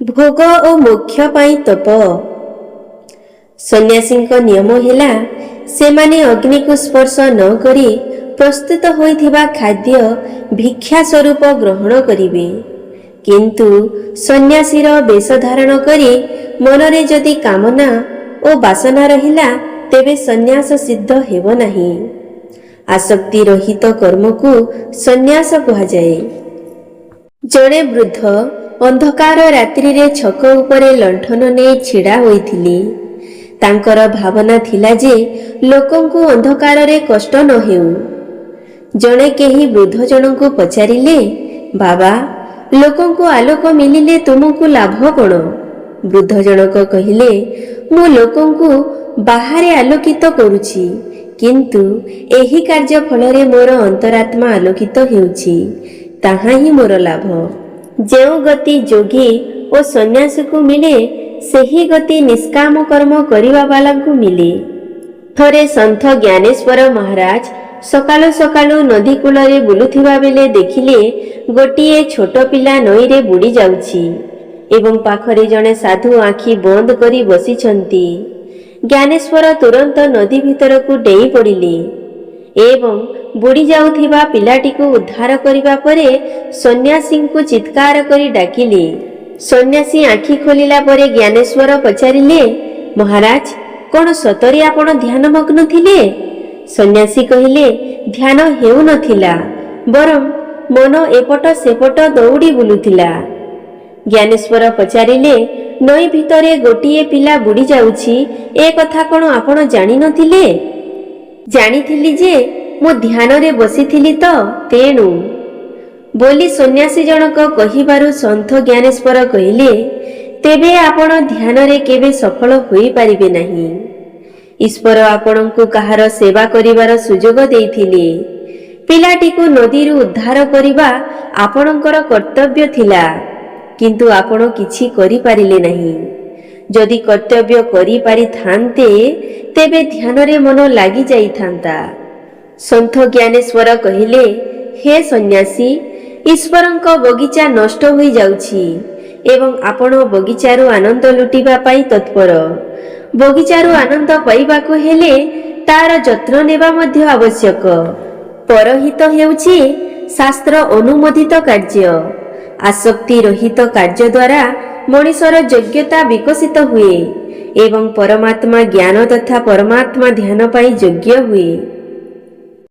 भोग और मोक्ष पाई तप। सन्यासींक नियम हैला सेमाने अग्नि को स्पर्श न करी प्रस्तुत होइथिबा खाद्य भिक्षा स्वरूप ग्रहण करिवे। किंतु सन्यासीर वेश धारण करी मनरे जदि कामना और बासना रहिला तेबे सन्यास सिद्ध हेब नाही। आसक्ति रहित कर्म को सन्यास कहा जाए। जड़े वृद्ध अंधकार रात्रि रे छक उपरे लंठन ने छिड़ा होइथिले। तांकर भावना थिला जे लोकंकु अंधकार रे कष्ट न हेउ। जणे केही वृद्ध जनंकु पचारिले, बाबा लोकंकु आलोक मिलिले तुमकु लाभ कोण? वृद्ध जनक कहिले, मु लोकंकु बाहरे आलोकित करूछि, किंतु एही कार्य फलरे मोर अंतरात्मा आलोकित हेउछि, ताहा ही मोर लाभ। जेउ गति जोगी और सन्यासी को मिले सेही गति निष्काम कर्म करिवा वाला को मिले। थरे संत ज्ञानेश्वर महाराज सकालु सकालु नदी कूलरे बुलुथिबा बेले देखिले गोटिए छोट पिला नई रे बुड़ी जाउछि एवं पाखरे जणे साधु आखि बंद करी बसिछंती। ज्ञानेश्वर तुरंत नदी भीतर को डेई पड़िले एवं बुड़ी जाउथिबा पिलाटी को उद्धार करिबा परे सन्यासी को चित्कार करी डाकिले। सन्यासी आखि खोलिला परे ज्ञानेश्वर पचारिले, महाराज कोन सतरी आपण ध्यानमग्न थिले? सन्यासी कहिले, ध्यान हेउ नथिला, बरं मन एपट सेपट दौड़ी बुलुथिला। ज्ञानेश्वर पचारिले, नई भितरे गोटिए पिला बुड़ी जाउछि ए कथा कोन आपण जानि नथिले? जानिथिली जे मु ध्यान रे बसिथिली तो तेणु बोली सन्यासी जनक कहिबारु संत ज्ञानेश्वर कहिले, तेबे आपण ध्यान रे केबे सफल होई पारिबे नाही। ईश्वर आपणଙ୍କୁ काहार सेवा करिवार सुजोग देइथिले। पिलाटी को नदी रु उद्धार करिबा आपणकर कर्तव्य थिला, किंतु आपण किछि करि पारिले नाही। जदि कर्तव्य करि पारि थान्ते तेबे ध्यान रे मन लागि जाई थांता। संत ज्ञानेश्वर कहिले, हे सन्यासी, ईश्वरंक बगीचा नष्ट होई जाउछि एवं आपण बगीचारू आनंद लुटिबा पाई तत्पर। बगीचारू आनंद पाइबाकु हेले तार जत्न नेबा मध्य आवश्यक। परहित हेउछि शास्त्र अनुमोदित कार्य। आसक्ति रहित कार्य द्वारा मनुष्यर योग्यता विकसित हुए एवं परमात्मा ज्ञान तथा परमात्मा ध्यान पाई योग्य हुए।